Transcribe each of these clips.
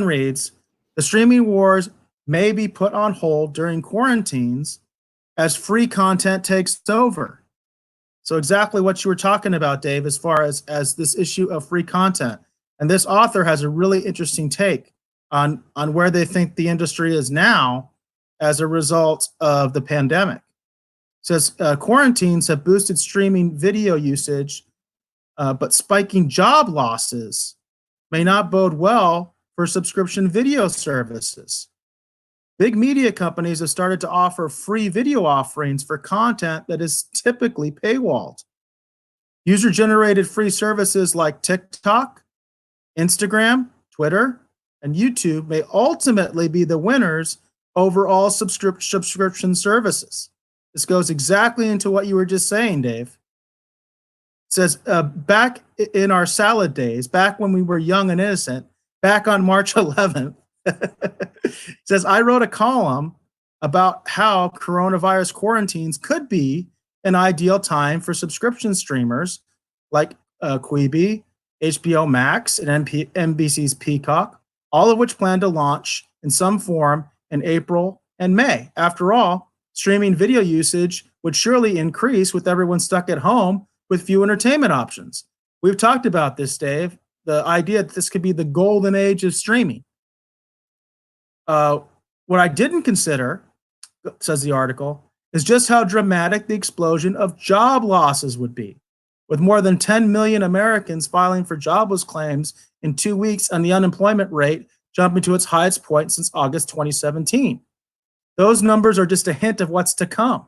reads, the streaming wars may be put on hold during quarantines as free content takes over. So exactly what you were talking about, Dave, as far as this issue of free content. And this author has a really interesting take on where they think the industry is now as a result of the pandemic. It says quarantines have boosted streaming video usage, but spiking job losses may not bode well for subscription video services. Big media companies have started to offer free video offerings for content that is typically paywalled. User-generated free services like TikTok, Instagram, Twitter, and YouTube may ultimately be the winners over all subscription services. This goes exactly into what you were just saying, Dave. It says, back in our salad days, back when we were young and innocent, back on March 11th, it says, I wrote a column about how coronavirus quarantines could be an ideal time for subscription streamers like Quibi, HBO Max, and NBC's Peacock, all of which plan to launch in some form in April and May. After all, streaming video usage would surely increase with everyone stuck at home with few entertainment options. We've talked about this, Dave, the idea that this could be the golden age of streaming. What I didn't consider, says the article, is just how dramatic the explosion of job losses would be. With more than 10 million Americans filing for jobless claims in 2 weeks and the unemployment rate jumping to its highest point since August 2017. Those numbers are just a hint of what's to come.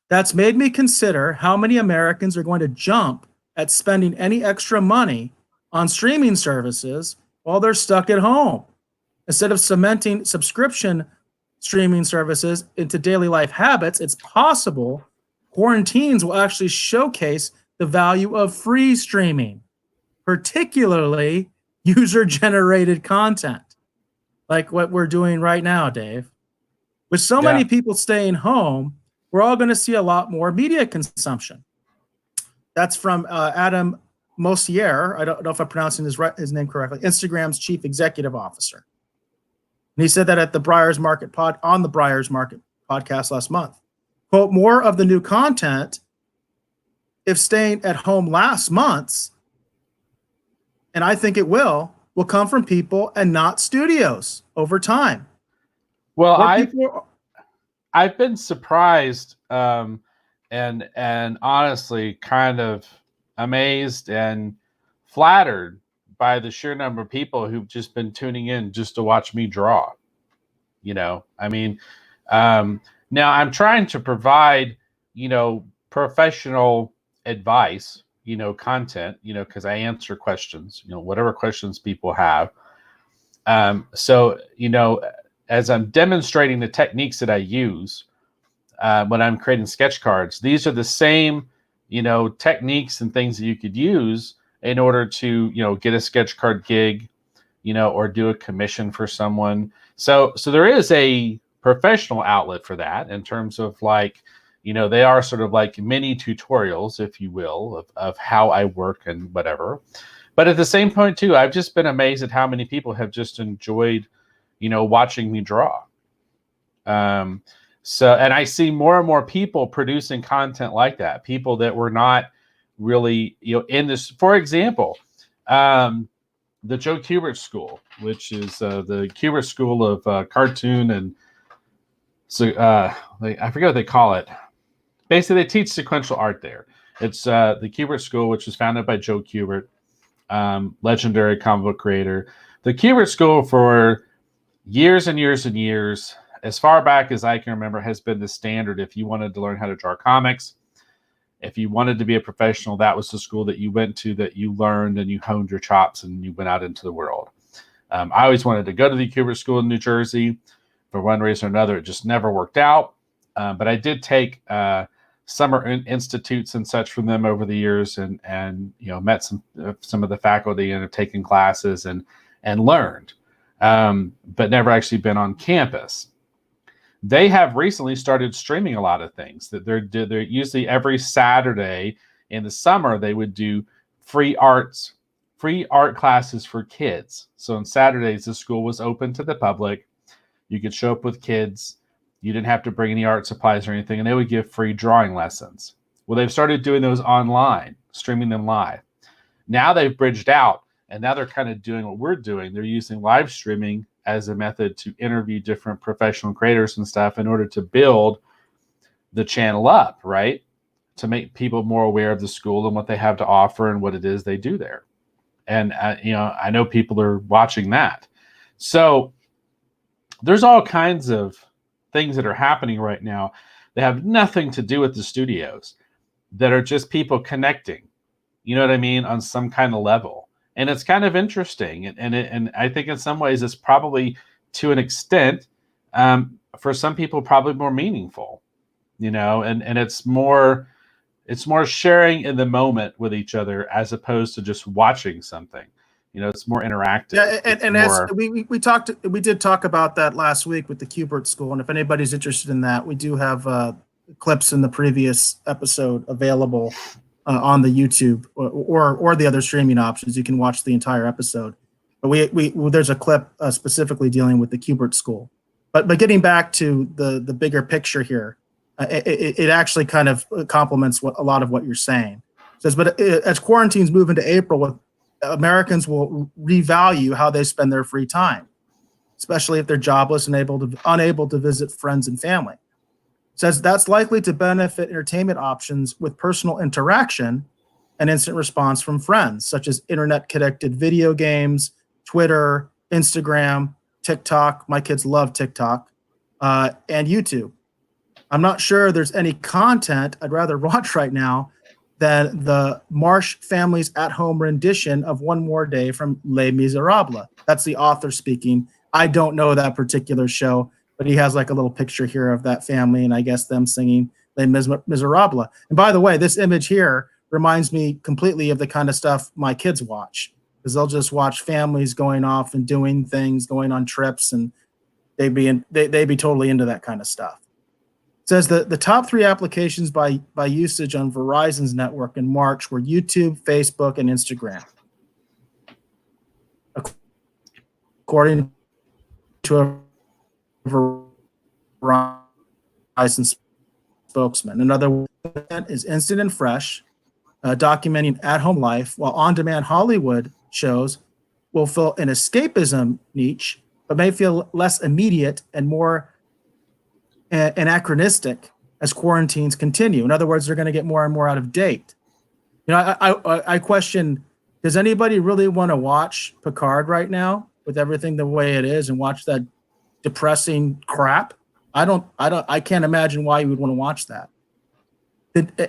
That's made me consider how many Americans are going to jump at spending any extra money on streaming services while they're stuck at home. Instead of cementing subscription streaming services into daily life habits, it's possible quarantines will actually showcase the value of free streaming, particularly user-generated content, like what we're doing right now, Dave. With so many people staying home, we're all going to see a lot more media consumption. That's from Adam Mosier. I don't know if I'm pronouncing his name correctly. Instagram's chief executive officer. And he said that at the Briar's Market on the Briar's Market podcast last month. Quote, more of the new content, if staying at home lasts months, and I think it will come from people and not studios over time. Well, I've been surprised and honestly kind of amazed and flattered by the sheer number of people who've just been tuning in just to watch me draw. You know, I mean, now I'm trying to provide, professional advice, content, because I answer questions, whatever questions people have. So, as I'm demonstrating the techniques that I use when I'm creating sketch cards, these are the same, techniques and things that you could use in order to, get a sketch card gig, or do a commission for someone. So there is a professional outlet for that in terms of they are sort of like mini tutorials, if you will, of how I work and whatever. But at the same point too, I've just been amazed at how many people have just enjoyed, watching me draw. So, and I see more and more people producing content like that. People that were not really, in this, for example, the Joe Kubert School, which is the Kubert School of Cartoon and so I forget what they call it. Basically, they teach sequential art there. It's the Kubert School, which was founded by Joe Kubert, legendary comic book creator. The Kubert School for years and years and years, as far back as I can remember, has been the standard. If you wanted to learn how to draw comics, if you wanted to be a professional, that was the school that you went to, that you learned and you honed your chops and you went out into the world. I always wanted to go to the Kubert School in New Jersey. For one reason or another, it just never worked out. But I did take summer institutes and such from them over the years, and met some of the faculty and have taken classes and learned, but never actually been on campus. They have recently started streaming a lot of things. That they're usually every Saturday in the summer they would do free arts free art classes for kids. So on Saturdays, the school was open to the public. You could show up with kids. You didn't have to bring any art supplies or anything, and they would give free drawing lessons. Well, they've started doing those online, streaming them live. Now they've bridged out, and now they're kind of doing what we're doing. They're using live streaming as a method to interview different professional creators and stuff in order to build the channel up, right? To make people more aware of the school and what they have to offer and what it is they do there. And, I know people are watching that. So there's all kinds of things that are happening right now that have nothing to do with the studios, that are just people connecting, you know what I mean, on some kind of level. And it's kind of interesting. And I think in some ways it's probably, to an extent, for some people, probably more meaningful, and it's more sharing in the moment with each other as opposed to just watching something. It's more interactive. Yeah, and as we did talk about that last week with the Kubert School, and if anybody's interested in that, we do have clips in the previous episode available on the YouTube or the other streaming options. You can watch the entire episode. But there's a clip specifically dealing with the Kubert School. But getting back to the bigger picture here, it actually kind of complements a lot of what you're saying. It says, but as quarantines move into April, Americans will revalue how they spend their free time, especially if they're jobless and unable to visit friends and family. It says that's likely to benefit entertainment options with personal interaction and instant response from friends, such as internet-connected video games, Twitter, Instagram, TikTok. My kids love TikTok, and YouTube. I'm not sure there's any content I'd rather watch right now than the Marsh family's at-home rendition of One More Day from Les Miserables. That's the author speaking. I don't know that particular show, but he has like a little picture here of that family, and I guess them singing Les Miserables. And by the way, this image here reminds me completely of the kind of stuff my kids watch, because they'll just watch families going off and doing things, going on trips, and they'd be totally into that kind of stuff. It says that the top 3 applications by usage on Verizon's network in March were YouTube, Facebook, and Instagram, according to a Verizon spokesman. Another one is instant and fresh, documenting at-home life, while on-demand Hollywood shows will fill an escapism niche, but may feel less immediate and more anachronistic as quarantines continue. In other words, they're going to get more and more out of date. I question, does anybody really want to watch Picard right now with everything the way it is and watch that depressing crap? I can't imagine why you would want to watch that.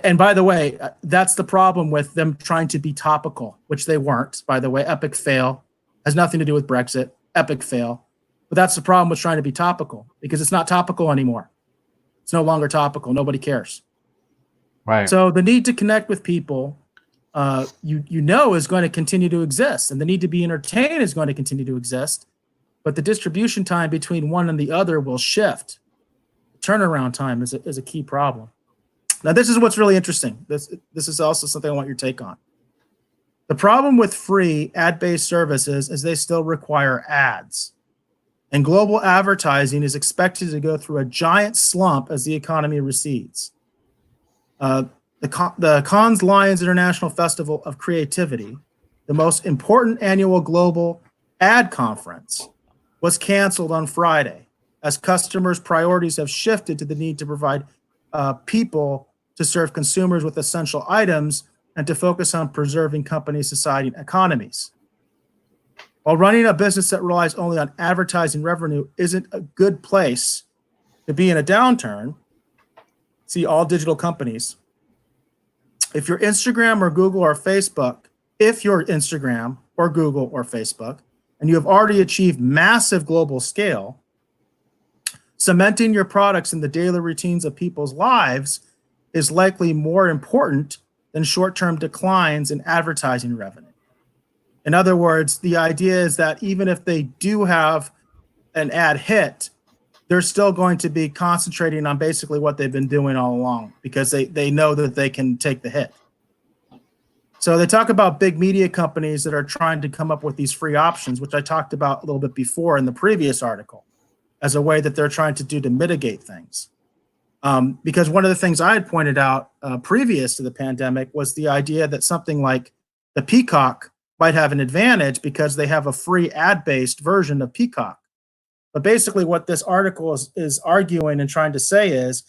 And by the way, that's the problem with them trying to be topical, which they weren't, by the way. Epic fail. Has nothing to do with Brexit. Epic fail. But that's the problem with trying to be topical, because it's not topical anymore. It's no longer topical. Nobody cares. Right. So the need to connect with people, is going to continue to exist, and the need to be entertained is going to continue to exist. But the distribution time between one and the other will shift. Turnaround time is a key problem. Now, this is what's really interesting. This is also something I want your take on. The problem with free ad-based services is they still require ads. And global advertising is expected to go through a giant slump as the economy recedes. The Cannes Lions International Festival of Creativity, the most important annual global ad conference, was canceled on Friday as customers' priorities have shifted to the need to provide people to serve consumers with essential items and to focus on preserving company, society, and economies. While running a business that relies only on advertising revenue isn't a good place to be in a downturn, see all digital companies. If you're Instagram or Google or Facebook, and you have already achieved massive global scale, cementing your products in the daily routines of people's lives is likely more important than short-term declines in advertising revenue. In other words, the idea is that even if they do have an ad hit, they're still going to be concentrating on basically what they've been doing all along, because they know that they can take the hit. So they talk about big media companies that are trying to come up with these free options, which I talked about a little bit before in the previous article, as a way that they're trying to do to mitigate things. Because one of the things I had pointed out previous to the pandemic was the idea that something like the Peacock might have an advantage because they have a free ad-based version of Peacock. But basically what this article is arguing and trying to say is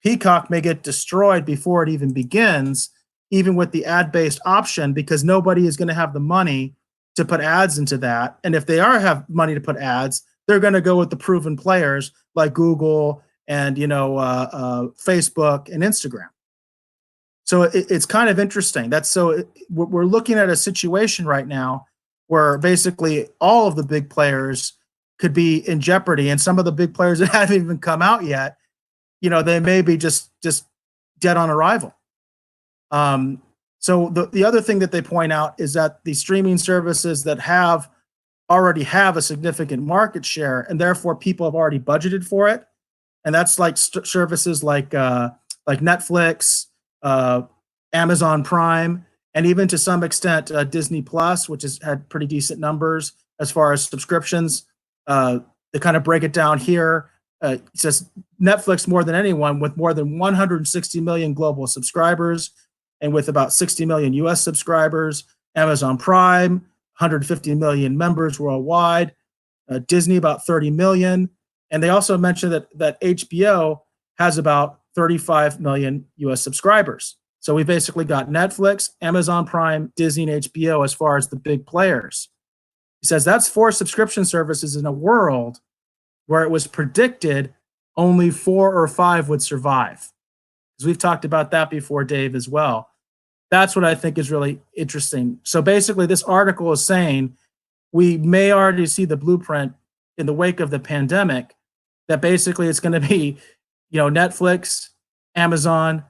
Peacock may get destroyed before it even begins, even with the ad-based option, because nobody is going to have the money to put ads into that. And if they have money to put ads, they're going to go with the proven players like Google and Facebook and Instagram. So it's kind of interesting. We're looking at a situation right now where basically all of the big players could be in jeopardy, and some of the big players that haven't even come out yet, they may be just dead on arrival. So the other thing that they point out is that the streaming services that already have a significant market share, and therefore people have already budgeted for it, and that's like services like Netflix, Amazon Prime, and even to some extent Disney Plus, which has had pretty decent numbers as far as subscriptions. They kind of break it down here. It says Netflix more than anyone, with more than 160 million global subscribers and with about 60 million US subscribers. Amazon Prime, 150 million members worldwide. Disney, about 30 million. And they also mentioned that HBO has about 35 million US subscribers. So we basically got Netflix, Amazon Prime, Disney, and HBO as far as the big players. He says that's 4 subscription services in a world where it was predicted only 4 or 5 would survive. Because we've talked about that before, Dave, as well. That's what I think is really interesting. So basically, this article is saying we may already see the blueprint in the wake of the pandemic, that basically it's going to be, Netflix, Amazon,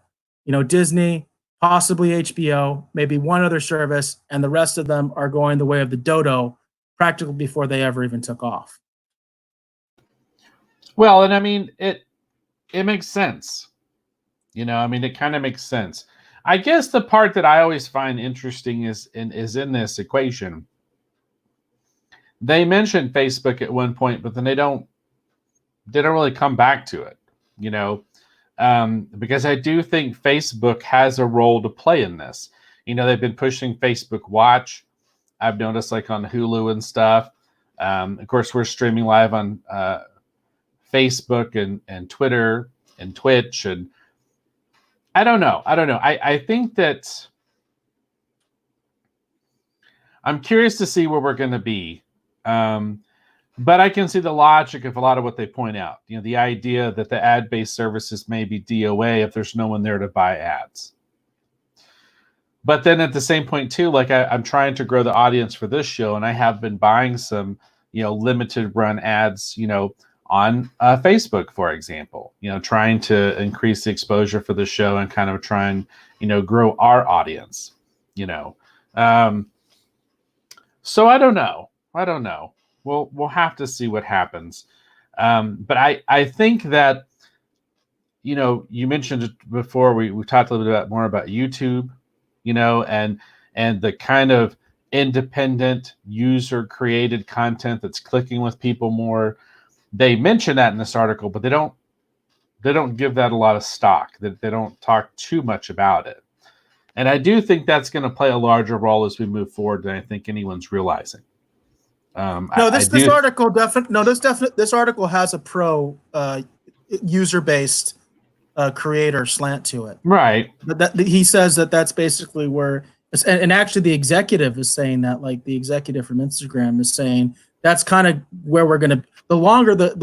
Disney, possibly HBO, maybe one other service, and the rest of them are going the way of the dodo practically before they ever even took off. Well, and I mean, it makes sense. It kind of makes sense. I guess the part that I always find interesting is in this equation. They mentioned Facebook at one point, but then they don't really come back to it, because I do think Facebook has a role to play in this. They've been pushing Facebook Watch. I've noticed like on Hulu and stuff. Of course, we're streaming live on Facebook and Twitter and Twitch. And I don't know. I think that I'm curious to see where we're going to be. But I can see the logic of a lot of what they point out. The idea that the ad-based services may be DOA if there's no one there to buy ads. But then at the same point too, like I'm trying to grow the audience for this show, and I have been buying some, limited run ads, on Facebook, for example, trying to increase the exposure for the show and kind of try and, grow our audience, So I don't know. We'll have to see what happens. But I think that, you mentioned it before, we talked a little bit more about YouTube, and the kind of independent user created content that's clicking with people more. They mention that in this article, but they don't give that a lot of stock. That they don't talk too much about it. And I do think that's going to play a larger role as we move forward than I think anyone's realizing. This article has a pro user-based creator slant to it. Right. But he says that's basically where, and actually the executive is saying that, like the executive from Instagram is saying that's kind of where we're going to. The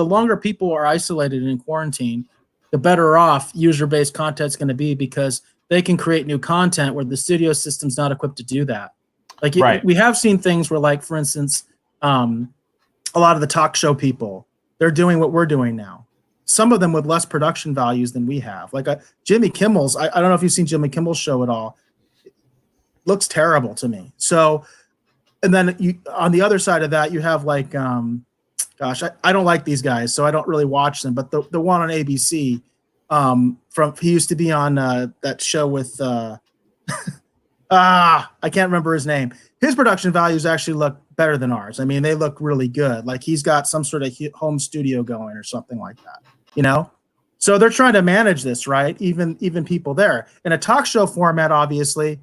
longer people are isolated and in quarantine, the better off user-based content is going to be, because they can create new content where the studio system's not equipped to do that. Like right. We have seen things where, like, for instance, a lot of the talk show people, they're doing what we're doing now. Some of them with less production values than we have. Like Jimmy Kimmel's, I don't know if you've seen Jimmy Kimmel's show at all. It looks terrible to me. So, and then on the other side of that, you have like, I don't like these guys, so I don't really watch them. But the one on ABC, he used to be on that show with I can't remember his name. His production values actually look better than ours. I mean, they look really good. Like he's got some sort of home studio going or something like that, you know? So they're trying to manage this, right? Even people there. In a talk show format, obviously,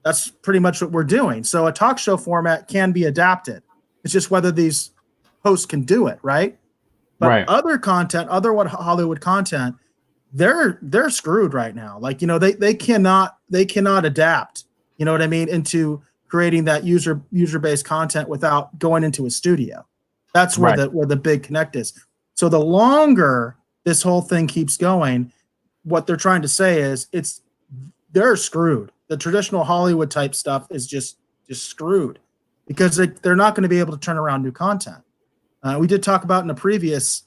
that's pretty much what we're doing. So a talk show format can be adapted. It's just whether these hosts can do it, right? But Right. other content, other what Hollywood content, they're screwed right now. Like, they cannot adapt, you know what I mean, into creating that user-based content without going into a studio. That's where Right. the big connect is. So the longer this whole thing keeps going, what they're trying to say is they're screwed. The traditional Hollywood type stuff is just screwed because they're not going to be able to turn around new content. We did talk about in a previous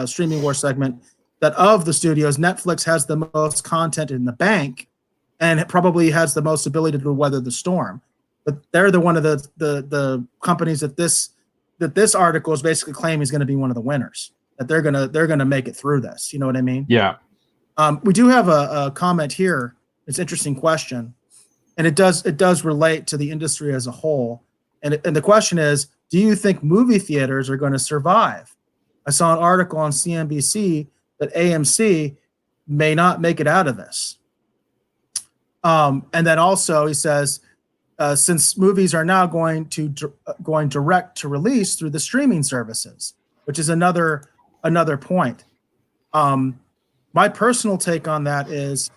streaming war segment that of the studios, Netflix has the most content in the bank, and it probably has the most ability to weather the storm. But they're one of the companies that this article is basically claiming is going to be one of the winners. That they're gonna make it through this. You know what I mean? Yeah. We do have a comment here. It's an interesting question, and it does relate to the industry as a whole. And the question is, do you think movie theaters are going to survive? I saw an article on CNBC that AMC may not make it out of this. And then also he says, since movies are now going direct to release through the streaming services, which is another point. My personal take on that is,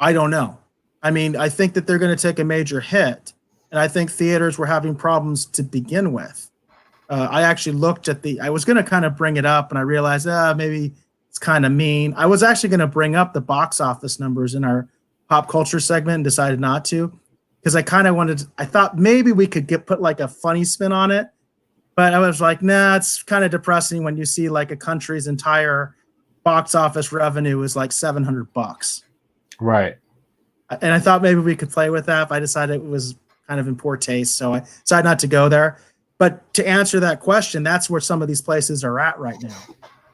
I don't know. I mean, I think that they're going to take a major hit, and I think theaters were having problems to begin with. I actually looked at I was going to kind of bring it up, and I realized, maybe it's kind of mean. I was actually going to bring up the box office numbers in our pop culture segment and decided not to, because I kind of I thought maybe we could put like a funny spin on it. But I was like, nah, it's kind of depressing when you see like a country's entire box office revenue is like $700. Right. And I thought maybe we could play with that. But I decided it was kind of in poor taste, so I decided not to go there. But to answer that question, that's where some of these places are at right now.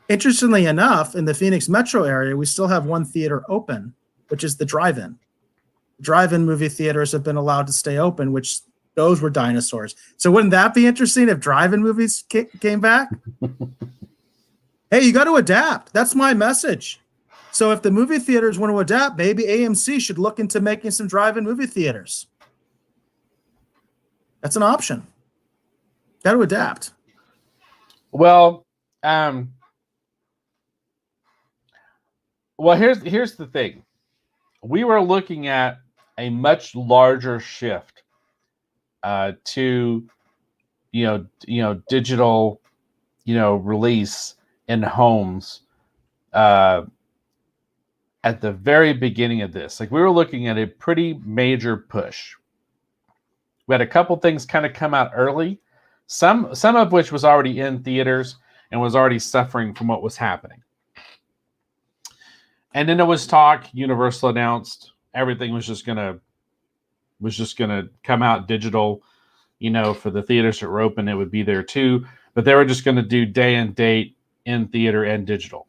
Interestingly enough, in the Phoenix metro area, we still have one theater open, which is the drive-in. Drive-in movie theaters have been allowed to stay open, which those were dinosaurs. So wouldn't that be interesting if drive-in movies came back? Hey, you got to adapt. That's my message. So if the movie theaters want to adapt, maybe AMC should look into making some drive-in movie theaters. That's an option. Got to adapt. Well, here's the thing. We were looking at a much larger shift to digital release in homes at the very beginning of this. Like, we were looking at a pretty major push. We had a couple things kind of come out early, some of which was already in theaters and was already suffering from what was happening. And then there was talk. Universal announced everything was just gonna come out digital. For the theaters that were open, it would be there too. But they were just going to do day and date in theater and digital.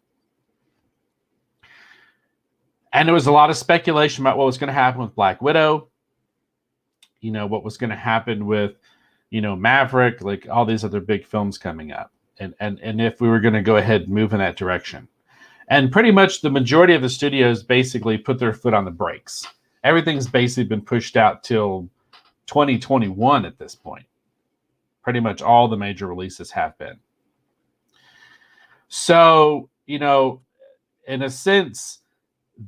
And there was a lot of speculation about what was going to happen with Black Widow. What was going to happen with, Maverick, like all these other big films coming up. And if we were going to go ahead and move in that direction. And pretty much the majority of the studios basically put their foot on the brakes. Everything's basically been pushed out till 2021 at this point. Pretty much all the major releases have been. So, in a sense,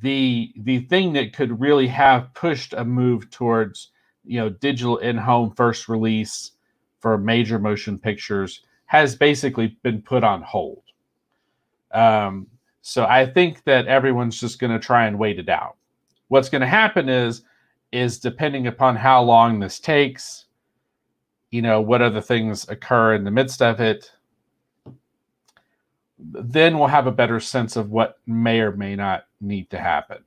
the thing that could really have pushed a move towards, digital in-home first release for major motion pictures has basically been put on hold. So I think that everyone's just going to try and wait it out. What's going to happen is depending upon how long this takes, what other things occur in the midst of it, then we'll have a better sense of what may or may not need to happen.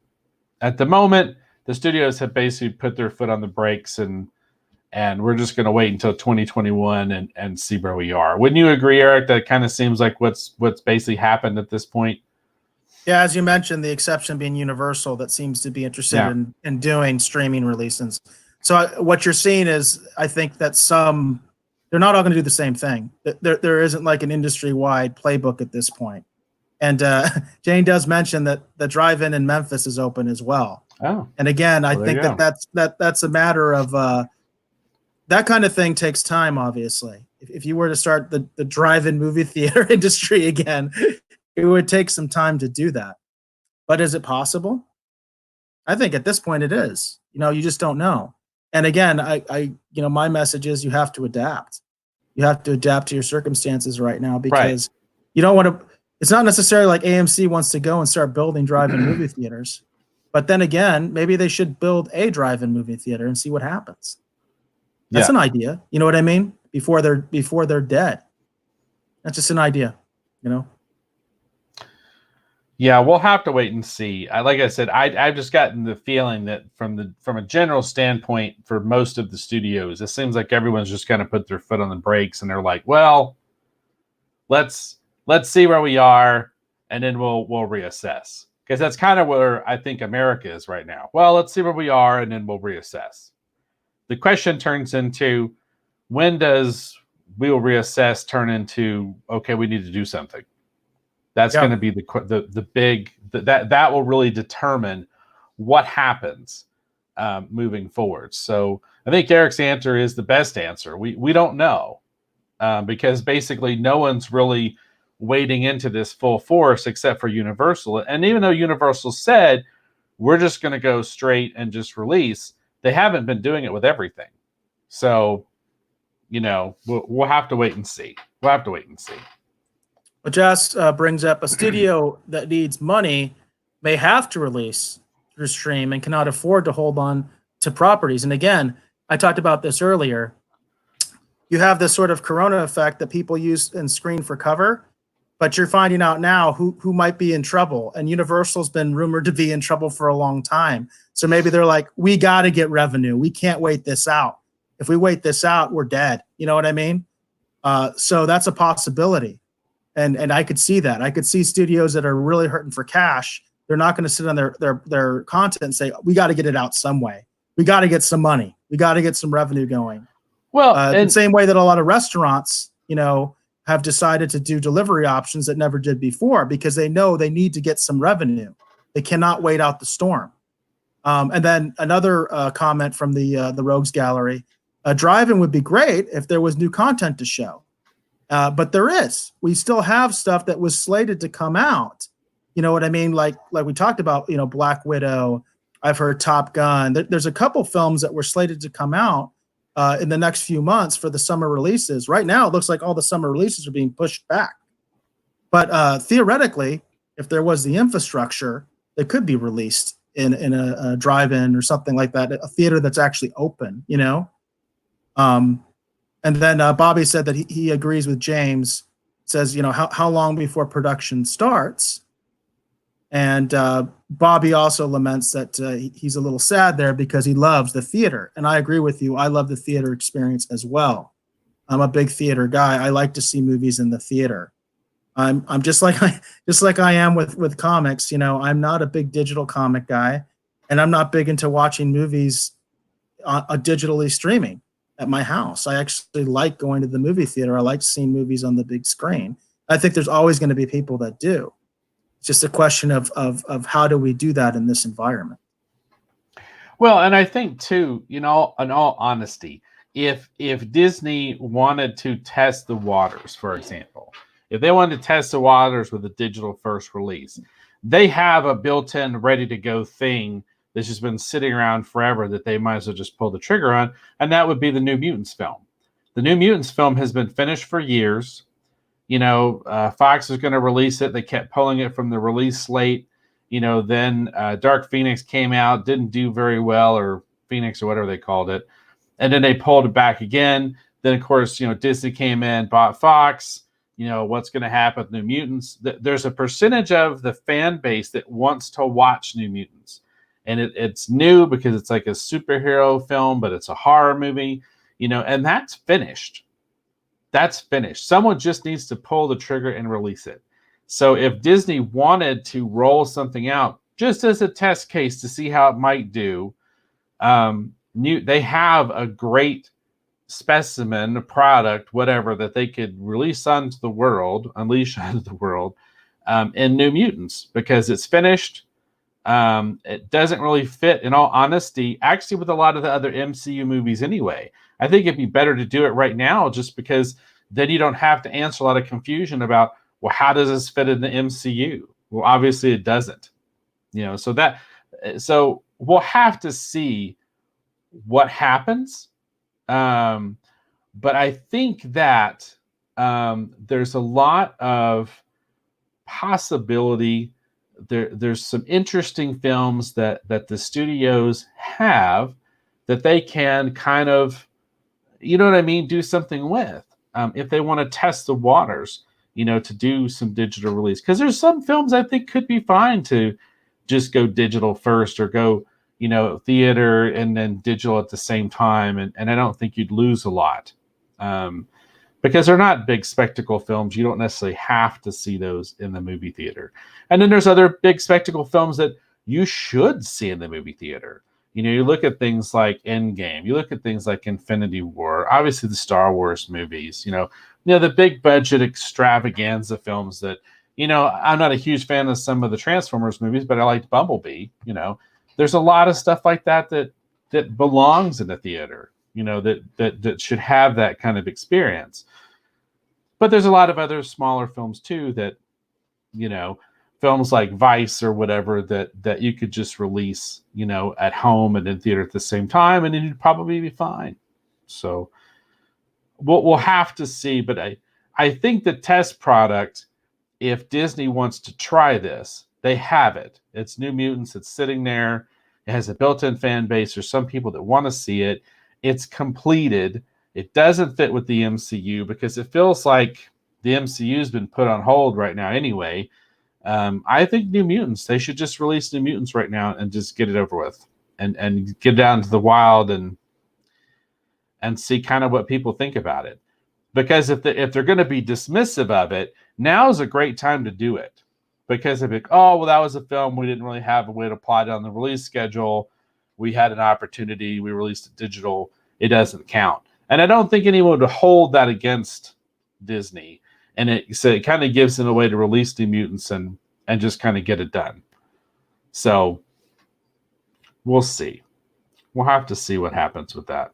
At the moment, the studios have basically put their foot on the brakes, and we're just going to wait until 2021 and see where we are. Wouldn't you agree, Eric? That kind of seems like what's basically happened at this point. Yeah, as you mentioned, the exception being Universal, that seems to be interested Yeah. in doing streaming releases. So what you're seeing is, I think that they're not all going to do the same thing. There isn't like an industry wide playbook at this point. And Jane does mention that the drive-in in Memphis is open as well. Oh, And again, I well, there you think go. that's a matter of that kind of thing takes time. Obviously, if you were to start the drive-in movie theater industry again, it would take some time to do that. But is it possible? I think at this point it is. You just don't know. And again, my message is you have to adapt. You have to adapt to your circumstances right now, Right. because you don't want to. It's not necessarily like AMC wants to go and start building drive-in movie theaters, but then again, maybe they should build a drive-in movie theater and see what happens. That's Yeah. an idea. You know what I mean? Before they're dead. That's just an idea. You know. Yeah, we'll have to wait and see. Like I said, I've just gotten the feeling that from a general standpoint, for most of the studios, it seems like everyone's just kind of put their foot on the brakes, and they're like, well, let's see where we are, and then we'll reassess. Because that's kind of where I think America is right now. Well, let's see where we are, and then we'll reassess. The question turns into, when does we will reassess turn into, okay, we need to do something? That's going to be the big that will really determine what happens moving forward. So I think Eric's answer is the best answer. We don't know, because basically no one's really wading into this full force except for Universal. And even though Universal said we're just going to go straight and just release, they haven't been doing it with everything. So we'll have to wait and see. We'll have to wait and see. But Joss brings up a studio that needs money may have to release through stream and cannot afford to hold on to properties. And again, I talked about this earlier. You have this sort of corona effect that people use and screen for cover, but you're finding out now who might be in trouble. And Universal's been rumored to be in trouble for a long time. So maybe they're like, we got to get revenue. We can't wait this out. If we wait this out, we're dead. You know what I mean? So that's a possibility. And I could see that. I could see studios that are really hurting for cash. They're not going to sit on their content and say, we got to get it out some way. We got to get some money. We got to get some revenue going. Well, the same way that a lot of restaurants, have decided to do delivery options that never did before, because they know they need to get some revenue. They cannot wait out the storm. And then another comment from the Rogues Gallery: a drive-in would be great if there was new content to show. But there is. We still have stuff that was slated to come out. You know what I mean? Like we talked about, Black Widow. I've heard Top Gun. There's a couple films that were slated to come out in the next few months for the summer releases. Right now, it looks like all the summer releases are being pushed back. But theoretically, if there was the infrastructure, they could be released in a drive-in or something like that, a theater that's actually open, And then Bobby said that he agrees with James. Says, how long before production starts? And Bobby also laments that he's a little sad there because he loves the theater. And I agree with you. I love the theater experience as well. I'm a big theater guy. I like to see movies in the theater. I'm just like I am with comics. I'm not a big digital comic guy, and I'm not big into watching movies digitally streaming at my house. I actually like going to the movie theater. I like seeing movies on the big screen. I think there's always going to be people that do. It's just a question of how do we do that in this environment. Well, and I think too, in all honesty, if Disney wanted to test the waters, for example, if they wanted to test the waters with a digital first release, they have a built-in, ready-to-go thing that's just been sitting around forever that they might as well just pull the trigger on, and that would be the New Mutants film. The New Mutants film has been finished for years. Fox was going to release it. They kept pulling it from the release slate. Then Dark Phoenix came out, didn't do very well, or Phoenix or whatever they called it. And then they pulled it back again. Then, of course, Disney came in, bought Fox. What's going to happen with New Mutants? There's a percentage of the fan base that wants to watch New Mutants. And it's new because it's like a superhero film, but it's a horror movie, and that's finished. That's finished. Someone just needs to pull the trigger and release it. So if Disney wanted to roll something out just as a test case to see how it might do, they have a great specimen, a product, whatever, that they could release onto the world, unleash onto the world, in New Mutants, because it's finished. It doesn't really fit, in all honesty, actually, with a lot of the other MCU movies anyway. I think it'd be better to do it right now, just because then you don't have to answer a lot of confusion about, well, how does this fit in the MCU? Well, obviously it doesn't. So we'll have to see what happens. But I think that there's a lot of possibility. There's some interesting films that the studios have that they can kind of, you know what I mean, do something with, if they want to test the waters, to do some digital release. Because there's some films I think could be fine to just go digital first, or go, theater and then digital at the same time. And I don't think you'd lose a lot, because they're not big spectacle films. You don't necessarily have to see those in the movie theater. And then there's other big spectacle films that you should see in the movie theater. You look at things like Endgame, you look at things like Infinity War, obviously the Star Wars movies, the big budget extravaganza films that, I'm not a huge fan of some of the Transformers movies, but I liked Bumblebee. There's a lot of stuff like that belongs in the theater, that should have that kind of experience. But there's a lot of other smaller films too that, films like Vice or whatever, that you could just release, at home and in theater at the same time, and you'd probably be fine. So we'll have to see. But I think the test product, if Disney wants to try this, they have it. It's New Mutants. It's sitting there. It has a built-in fan base. There's some people that want to see it. It's completed. It doesn't fit with the MCU, because it feels like the MCU has been put on hold right now anyway. I think New Mutants, they should just release New Mutants right now and just get it over with, and get down to the wild and see kind of what people think about it. Because if they're going to be dismissive of it, now is a great time to do it. Because if that was a film, we didn't really have a way to plot it on the release schedule. We had an opportunity, we released it digital, it doesn't count. And I don't think anyone would hold that against Disney. And it kind of gives them a way to release New Mutants and just kind of get it done. So we'll see. We'll have to see what happens with that.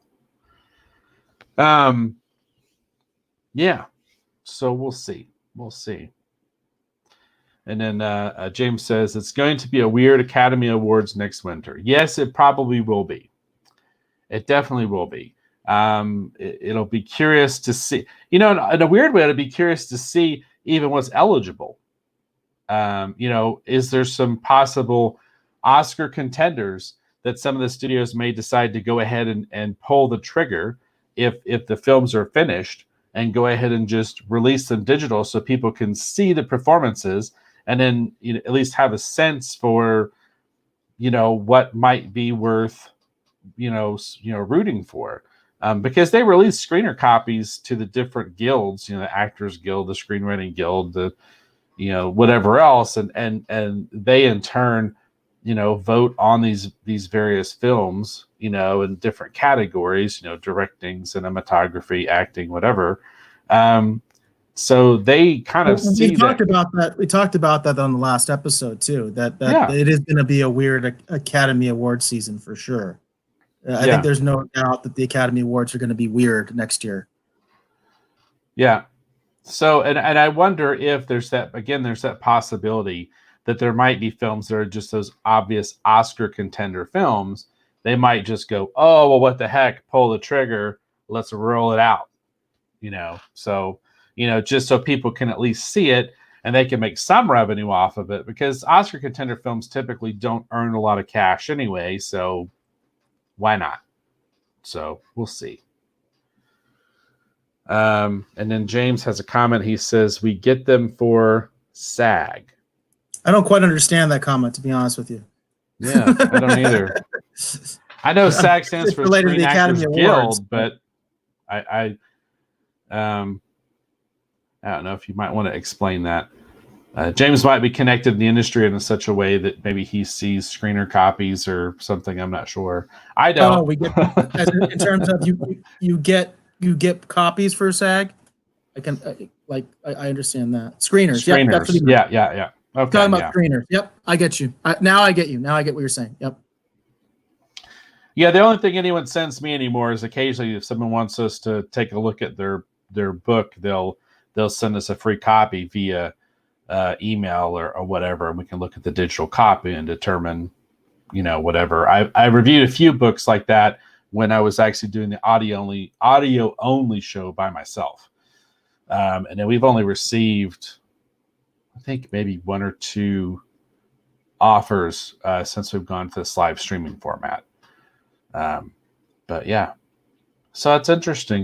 Yeah. So we'll see. We'll see. And then James says, it's going to be a weird Academy Awards next winter. Yes, it probably will be. It definitely will be. It'll be curious to see, in a weird way, it'll be curious to see even what's eligible. Is there some possible Oscar contenders that some of the studios may decide to go ahead and pull the trigger if the films are finished, and go ahead and just release them digital so people can see the performances, and then at least have a sense for, what might be worth, rooting for. Because they release screener copies to the different guilds, the Actors Guild, the Screenwriting Guild, the, whatever else. And they in turn, vote on these various films, in different categories, directing, cinematography, acting, whatever. So they kind of see we talked about that. We talked about that on the last episode too, that it is going to be a weird Academy Awards season for sure. I think there's no doubt that the Academy Awards are going to be weird next year. Yeah. So, and I wonder if there's that possibility that there might be films that are just those obvious Oscar contender films. They might just go, oh, well, what the heck, pull the trigger, let's roll it out, so, just so people can at least see it and they can make some revenue off of it, because Oscar contender films typically don't earn a lot of cash anyway. So why not? So we'll see. And then James has a comment. He says, we get them for SAG. I don't quite understand that comment, to be honest with you. Yeah, I don't either. I know SAG stands for Screen Actors Guild, but I don't know if you might want to explain that. James might be connected in the industry in such a way that maybe he sees screener copies or something. I'm not sure. I don't. Oh, we get in terms of you get copies for SAG. I understand that screeners. Yep, that's what Screeners. you meant. Yeah. Okay. Talking about screeners. Yep, I get you. Now I get you. Now I get what you're saying. Yep. Yeah, the only thing anyone sends me anymore is occasionally if someone wants us to take a look at their book, they'll send us a free copy via email or whatever, and we can look at the digital copy and determine, whatever. I reviewed a few books like that when I was actually doing the audio only show by myself, and then we've only received, I think, maybe 1 or 2 offers since we've gone to this live streaming format. But yeah, so it's interesting.